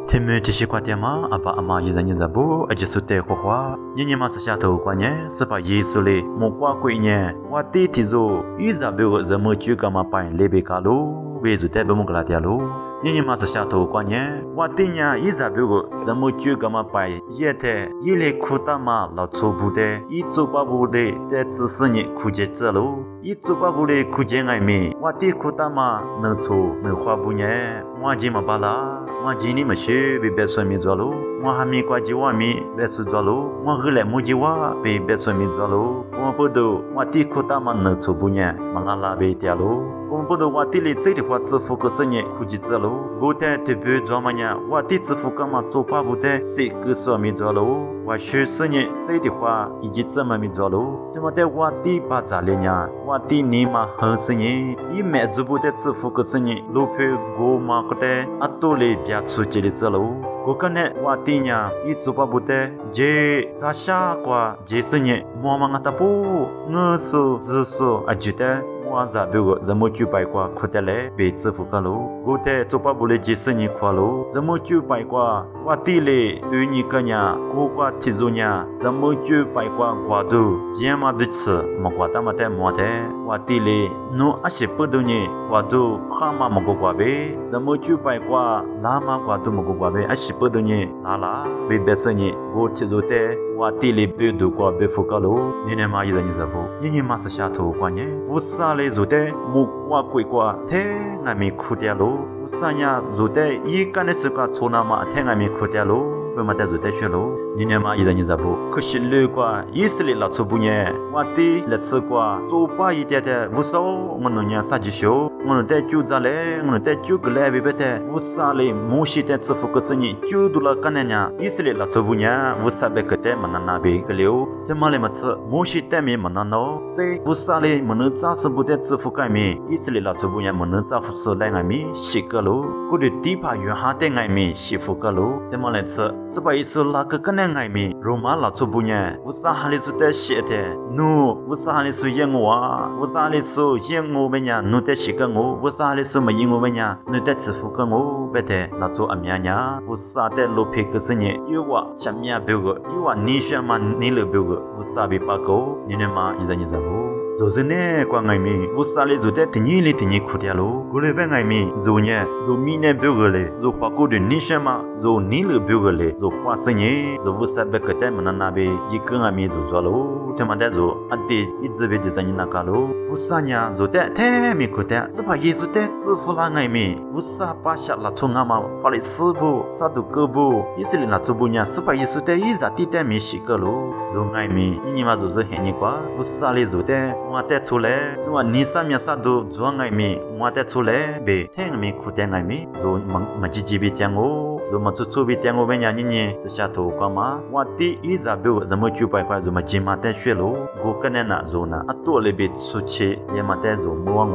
天没这些瓜点嘛，阿爸阿妈一人一日不，而且是带花花，年年嘛是下头瓜年，是把耶稣嘞，莫瓜贵年，我弟弟说，一日别个人么就干嘛办那边卡路，为就带别么个拉点路。年年嘛是下头过年，我弟娘一日别个人么就干嘛办，也得一来苦大嘛老粗不的，一做把不的在只是你苦节走路，一做把不的苦节爱面，我弟苦大嘛能做能花不呢，我今嘛巴拉，我今年嘛去被别说米做路，我还没挂几万米别说做路，我后来没几万被别说米做路，我不懂我弟苦大嘛能做不呢，嘛拉拉被掉路。我不懂我弟里这的话支付个生意估计走路，不但特别做么呢？我弟支付干嘛做法不但谁个说没做路？我学生意这的话以及怎么没做路？怎么在我弟把咋了呢？我弟你嘛很生意，一买做不得支付个生意，路费我嘛个的阿多嘞别出去的走路。我看呢，我弟呢，一做法不得，这咋下过这生意，我嘛他不，我说只说啊觉得。我咋别个怎么就白过苦的嘞？被支付个路，我在做把不来几十年苦路，怎么就白过？我地嘞对你个呢，我过提住呢，怎么就白过过度？别嘛别吃，莫过他妈的莫的，我地嘞侬阿些不懂呢，过度哈嘛莫过过呗，怎么就白过？拉嘛过度莫过过呗，阿些不懂呢，拉别别说呢，我提住的。我地里别度过别付个路，年嘛一人一日不，年嘛是下头过年，不啥嘞做的，木瓜贵瓜，太俺没苦的路，不啥呀做的，一干的时候做那么太俺没苦的路，不嘛在做的学路，年嘛一人一日不，可是路瓜，以色列老粗不呢，我地来吃瓜，做把一点的，不少我弄呀啥子修，我弄在就咋嘞，我弄在就个来别别的，不啥嘞，莫西在支付个生意，就多了干那呀，以色列老粗不呢，不啥别个的。那边个流，这么来么子，某些代面么那喏，在不啥嘞，么能咋是不得支付改面，以色列老祖母也么能咋付是来俺面洗个路，我的地盘原下的俺面洗付个路，这么来吃，是把意思那个个那俺面，罗马老祖母呢，不啥哈里是在写的，喏，不啥哈里是演我啊，不啥哈里是演我们呀，喏在洗个我，不啥哈里是没演我们呀，喏在支付个我，别的老祖阿面呀，不啥的路皮个是呢，有我下面别个，有我你。你想嘛，你了别个，不傻逼八狗，你呢嘛，一人一日不。就是呢，光爱咪，不傻嘞，就在第二里第二苦点路，过来别爱咪，就呢，就明年别个嘞，就花过的你想嘛，就你了别个嘞，就花生意，就不傻别个带么那边，一个爱咪就做路，他妈的就阿弟一直别就是你那个路，不傻呢，就在太没苦点，是怕耶稣在支付了爱咪，不傻把下拉从阿妈发的师傅，啥都搞不，意思里那做不呢，是怕耶稣在一日地带没洗个路，就爱咪，你嘛就是很你瓜，不傻嘞就在。我带出来，我你上面啥都做爱咪，我带出来呗，听咪苦听爱咪，就么几几笔讲我，就么出笔讲我们家人是下头干嘛？我第一日别个怎么就白块，就么起码带学路，我跟那那做那，啊多了别出去，也么带做摸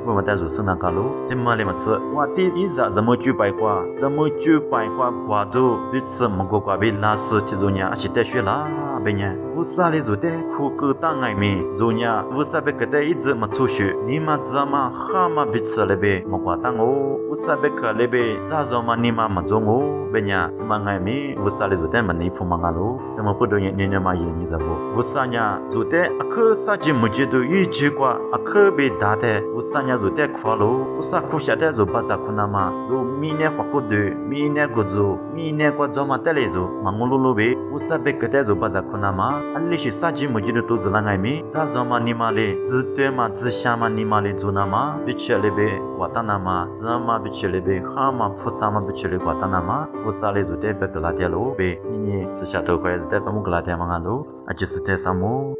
我么带做是那个路，怎么嘞么子？我第一日怎么就白块，怎么就白块挂住，彼此么个挂被拉丝去做呢，是带学啦，别呢，不啥嘞做的，苦个当爱咪，做呢。不是别个的一直没出去，你嘛知道嘛？哈嘛彼此那边没挂当我，不是别个那边咋做嘛？你嘛没做我，别呢？怎么爱咪？不是嘞做的嘛？你不嘛个路？怎么不懂你嘛也你知道不？不是呢，做的阿克啥子没觉得一句话，阿克被打的，不是呢做的快乐，不是苦下的做把咋苦那嘛？做明年花过的，明年过做，明年过做嘛得来做，嘛我路呗，不是别个的做把咋苦那嘛？俺那些啥子没觉得都做那爱咪？咋做嘛？你嘛？自对嘛，自想嘛，你嘛嘞做那嘛，别吃嘞呗，瓜蛋那嘛，自嘛别吃嘞呗，哈嘛菩萨嘛别吃嘞瓜蛋那嘛，菩萨嘞做得别个拉点路呗，你自下头块在别么个拉点嘛个路，啊就是在啥么？